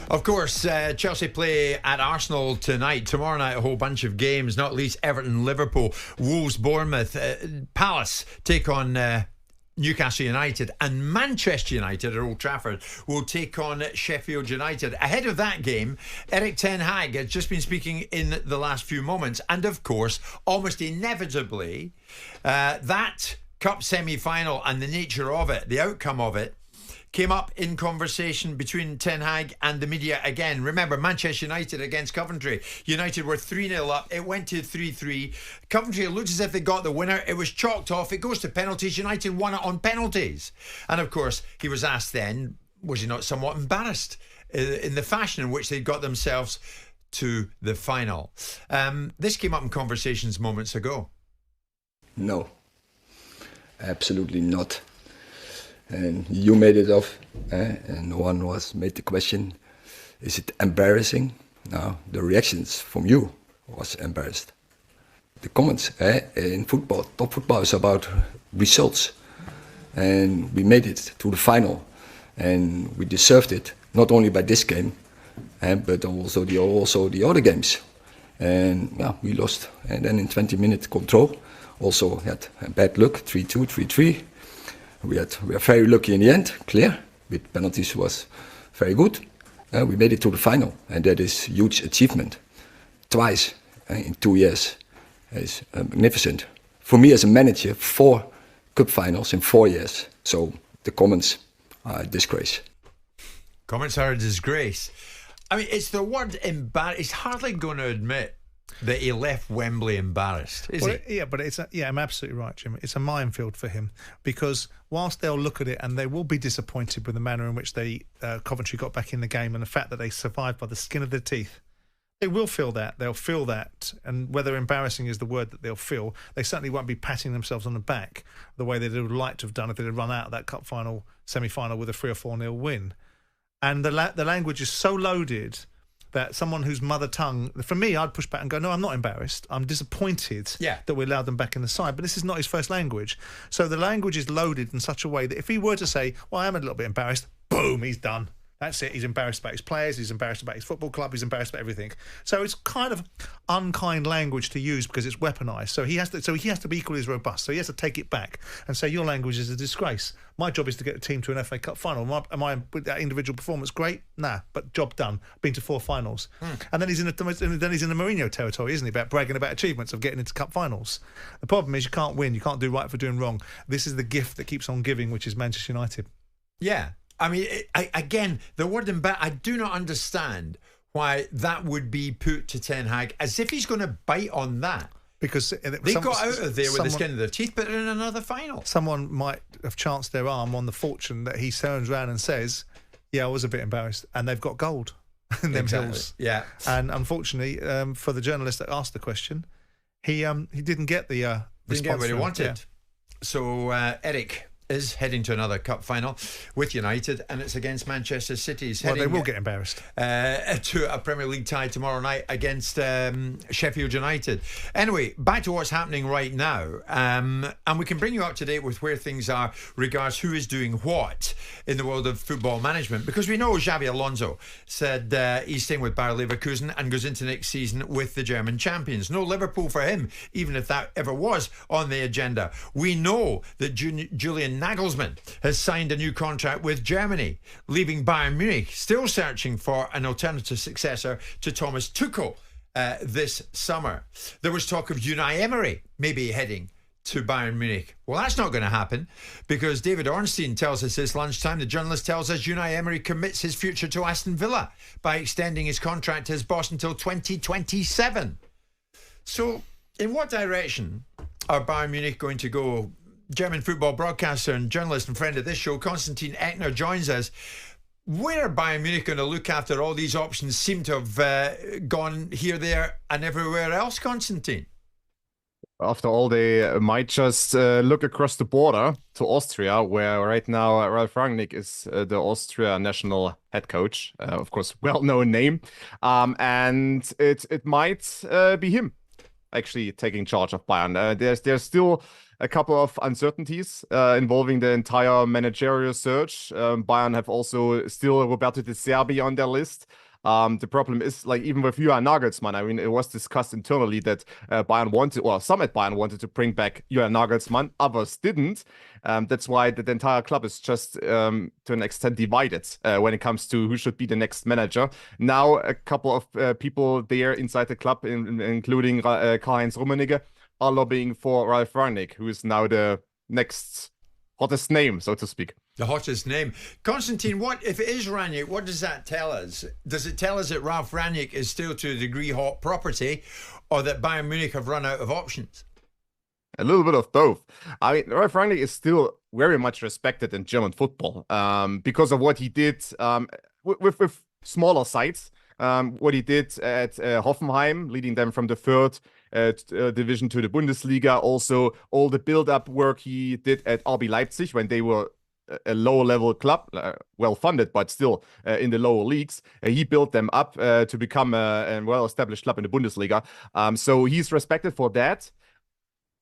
Of course, Chelsea play at Arsenal tonight. Tomorrow night, a whole bunch of games, not least Everton, Liverpool, Wolves, Bournemouth, Palace take on Newcastle United, and Manchester United at Old Trafford will take on Sheffield United. Ahead of that game, Erik ten Hag has just been speaking in the last few moments, and of course, almost inevitably, that cup semi-final and the nature of it, the outcome of it, came up in conversation between Ten Hag and the media again. Remember, Manchester United against Coventry. United were 3-0 up. It went to 3-3. Coventry looked as if they got the winner. It was chalked off. It goes to penalties. United won it on penalties. And of course, he was asked then, was he not somewhat embarrassed in the fashion in which they got themselves to the final? This came up in conversations moments ago. No, absolutely not. And you made it off, and no one made the question, is it embarrassing? No, the reactions from you was embarrassed. The comments in football, top football is about results. And we made it to the final, and we deserved it, not only by this game, but also the other games. And yeah, we lost, and then in 20-minute control, also had bad luck, 3-2, 3-3. We are very lucky in the end, clear. With penalties was very good. We made it to the final, and that is a huge achievement. Twice in 2 years is magnificent. For me as a manager, 4 cup finals in 4 years. So the comments are a disgrace. Comments are a disgrace. I mean, it's the word embarrassed. He's hardly going to admit that he left Wembley embarrassed, is he? Yeah, but I'm absolutely right, Jim. It's a minefield for him, because whilst they'll look at it and they will be disappointed with the manner in which they Coventry got back in the game and the fact that they survived by the skin of their teeth, they will feel that. They'll feel that, and whether embarrassing is the word that they'll feel, they certainly won't be patting themselves on the back the way they would like to have done if they'd run out of that cup final, semi-final with a 3 or 4-0 win. And the language is so loaded that someone whose mother tongue, for me, I'd push back and go, no, I'm not embarrassed. I'm disappointed that we allowed them back in the side. But this is not his first language. So the language is loaded in such a way that if he were to say, well, I am a little bit embarrassed, boom, he's done. That's it. He's embarrassed about his players. He's embarrassed about his football club. He's embarrassed about everything. So it's kind of unkind language to use because it's weaponized. So he has to be equally as robust. So he has to take it back and say your language is a disgrace. My job is to get the team to an FA Cup final. Am I with that individual performance great? Nah, but job done. Been to 4 finals, and then he's in the Mourinho territory, isn't he? About bragging about achievements of getting into cup finals. The problem is you can't win. You can't do right for doing wrong. This is the gift that keeps on giving, which is Manchester United. Yeah. I mean, again, the word I do not understand why that would be put to Ten Hag, as if he's going to bite on that. Because they got out of there with the skin of their teeth, but in another final. Someone might have chanced their arm on the fortune that he turns around and says, yeah, I was a bit embarrassed. And they've got gold in them hills. Yeah. And unfortunately, for the journalist that asked the question, he didn't get the response. Didn't get what he wanted. Yeah. So, Erik is heading to another cup final with United, and it's against Manchester City. Well, they will get embarrassed. To a Premier League tie tomorrow night against Sheffield United. Anyway, back to what's happening right now, and we can bring you up to date with where things are regards who is doing what in the world of football management, because we know Xabi Alonso said he's staying with Bayer Leverkusen and goes into next season with the German champions. No Liverpool for him, even if that ever was on the agenda. We know that Julian Nagelsmann has signed a new contract with Germany, leaving Bayern Munich still searching for an alternative successor to Thomas Tuchel this summer. There was talk of Unai Emery maybe heading to Bayern Munich. Well, that's not going to happen, because David Ornstein tells us this lunchtime, the journalist tells us Unai Emery commits his future to Aston Villa by extending his contract to his boss until 2027. So, in what direction are Bayern Munich going to go? German football broadcaster and journalist and friend of this show, Konstantin Eckner, joins us. Where are Bayern Munich going to look after all these options seem to have gone here, there and everywhere else, Konstantin? After all, they might just look across the border to Austria, where right now Ralf Rangnick is the Austria national head coach. Of course, well-known name. And it might be him actually taking charge of Bayern. There's still a couple of uncertainties involving the entire managerial search. Bayern have also still Roberto De Zerbi on their list. The problem is, like, even with Julian Nagelsmann, I mean, it was discussed internally that Bayern wanted, or some at Bayern wanted to bring back Julian Nagelsmann, others didn't. That's why the entire club is just to an extent divided when it comes to who should be the next manager. Now, a couple of people there inside the club, including Karl-Heinz Rummenigge, are lobbying for Ralf Rangnick, who is now the next hottest name, so to speak. The hottest name. Konstantin, what if it is Rangnick, what does that tell us? Does it tell us that Ralf Rangnick is still to a degree hot property, or that Bayern Munich have run out of options? A little bit of both. I mean, Ralf Rangnick is still very much respected in German football because of what he did with smaller sides. What he did at Hoffenheim, leading them from the third division to the Bundesliga. Also, all the build-up work he did at RB Leipzig when they were a lower-level club, well-funded, but still in the lower leagues. He built them up to become a well-established club in the Bundesliga. So he's respected for that.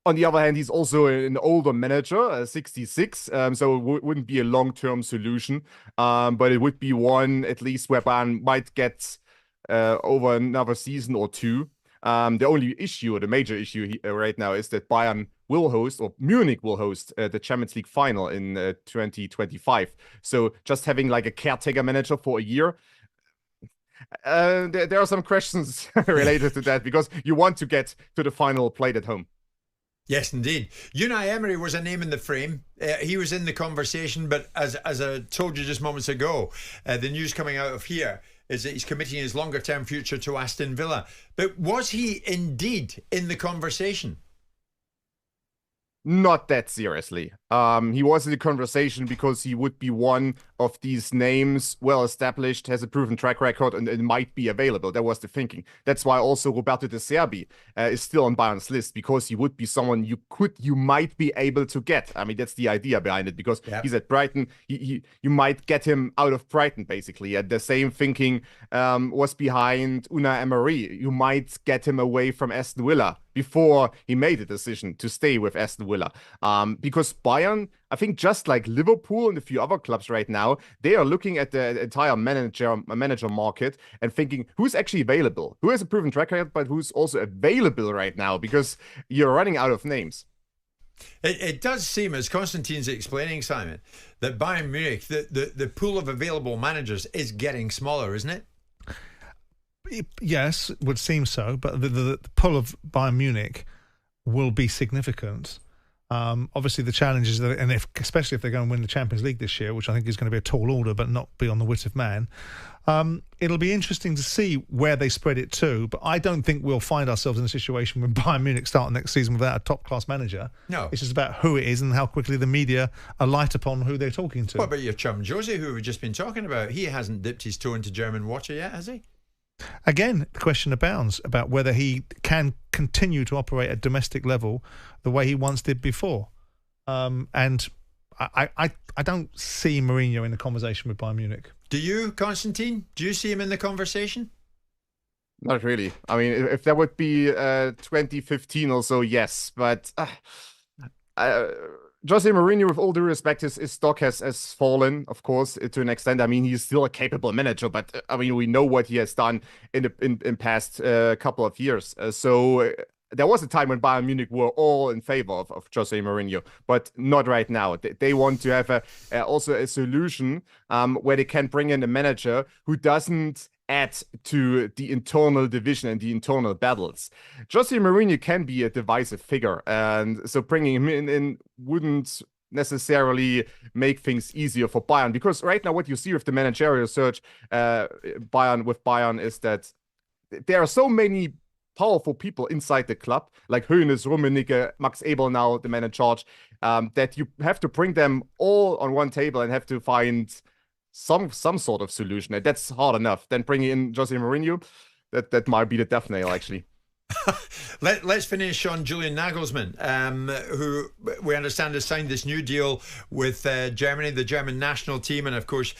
On the other hand, he's also an older manager, 66, so it wouldn't be a long-term solution, but it would be one, at least, where Bayern might get over another season or two. The only issue, or the major issue right now, is that Bayern will host, or Munich will host, the Champions League final in 2025. So just having like a caretaker manager for a year, there are some questions related to that, because you want to get to the final played at home. Yes, indeed. Unai Emery was a name in the frame. He was in the conversation, but as I told you just moments ago, the news coming out of here is that he's committing his longer-term future to Aston Villa. But was he indeed in the conversation? Not that seriously. He was in the conversation because he would be one of these names, well established, has a proven track record, and it might be available. That was the thinking. That's why also Roberto De Zerbi is still on Bayern's list, because he would be someone you might be able to get. I mean, that's the idea behind it, because he's at Brighton. You might get him out of Brighton, basically. And the same thinking was behind Unai Emery. You might get him away from Aston Villa before he made a decision to stay with Aston Villa. Because Bayern, I think, just like Liverpool and a few other clubs right now, they are looking at the entire manager market and thinking, who's actually available? Who has a proven track record, but who's also available right now? Because you're running out of names. It does seem, as Konstantin's explaining, Simon, that Bayern Munich, the pool of available managers is getting smaller, isn't it? Yes, it would seem so, but the pull of Bayern Munich will be significant. Obviously, the challenge is that, and especially if they're going to win the Champions League this year, which I think is going to be a tall order, but not be on the wit of man, it'll be interesting to see where they spread it to. But I don't think we'll find ourselves in a situation when Bayern Munich start next season without a top-class manager. No. It's just about who it is and how quickly the media alight upon who they're talking to. What about your chum Jose, who we've just been talking about? He hasn't dipped his toe into German water yet, has he? Again, the question abounds about whether he can continue to operate at domestic level the way he once did before. And I don't see Mourinho in the conversation with Bayern Munich. Do you, Konstantin? Do you see him in the conversation? Not really. I mean, if that would be 2015 or so, yes. But Jose Mourinho, with all due respect, his stock has fallen, of course, to an extent. I mean, he's still a capable manager, but I mean, we know what he has done in past couple of years. So there was a time when Bayern Munich were all in favor of Jose Mourinho, but not right now. They want to have also a solution where they can bring in a manager who doesn't add to the internal division and the internal battles. Jose Mourinho can be a divisive figure, and so bringing him in wouldn't necessarily make things easier for Bayern, because right now what you see with the managerial search Bayern is that there are so many powerful people inside the club, like Hoeneß, Rummenigge, Max Eberl now, the man in charge, that you have to bring them all on one table and have to find some sort of solution. And that's hard enough. Then bringing in Jose Mourinho, that might be the death nail, actually. Let's finish on Julian Nagelsmann, who we understand has signed this new deal with Germany, the German national team, and of course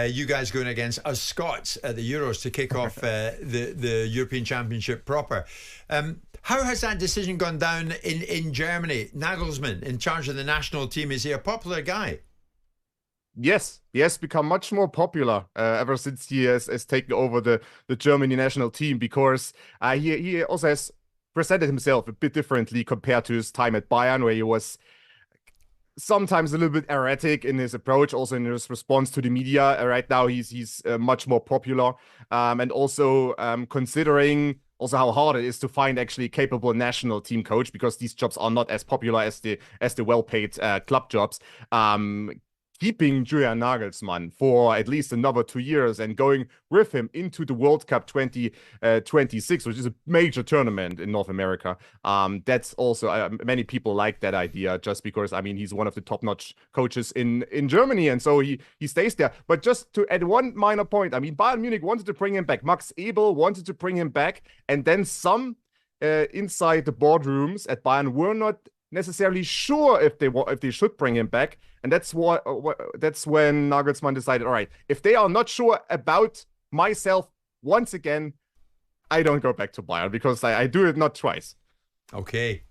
you guys going against us Scots at the Euros to kick off the European Championship proper. How has that decision gone down in Germany? Nagelsmann, in charge of the national team, is he a popular guy? Yes, he has become much more popular ever since he has taken over the Germany national team, because he also has presented himself a bit differently compared to his time at Bayern, where he was sometimes a little bit erratic in his approach, also in his response to the media. Right now, he's much more popular, and also considering also how hard it is to find actually a capable national team coach, because these jobs are not as popular as the well-paid club jobs. Keeping Julian Nagelsmann for at least another 2 years and going with him into the World Cup 2026, which is a major tournament in North America. That's also, many people like that idea, just because, I mean, he's one of the top-notch coaches in Germany, and so he stays there. But just to add one minor point, I mean, Bayern Munich wanted to bring him back. Max Ebel wanted to bring him back, and then some inside the boardrooms at Bayern were not necessarily sure if they should bring him back, and that's when Nagelsmann decided, all right, if they are not sure about myself once again, I don't go back to Bayern, because I do it not twice. Okay,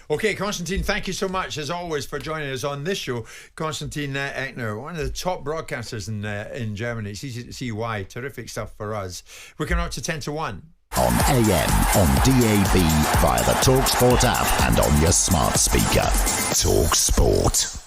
Konstantin, thank you so much as always for joining us on this show. Konstantin Eckner, one of the top broadcasters in Germany. It's easy to see why. Terrific stuff for us. We can up to 10 to 1. On AM, on DAB, via the talkSPORT app and on your smart speaker. talkSPORT.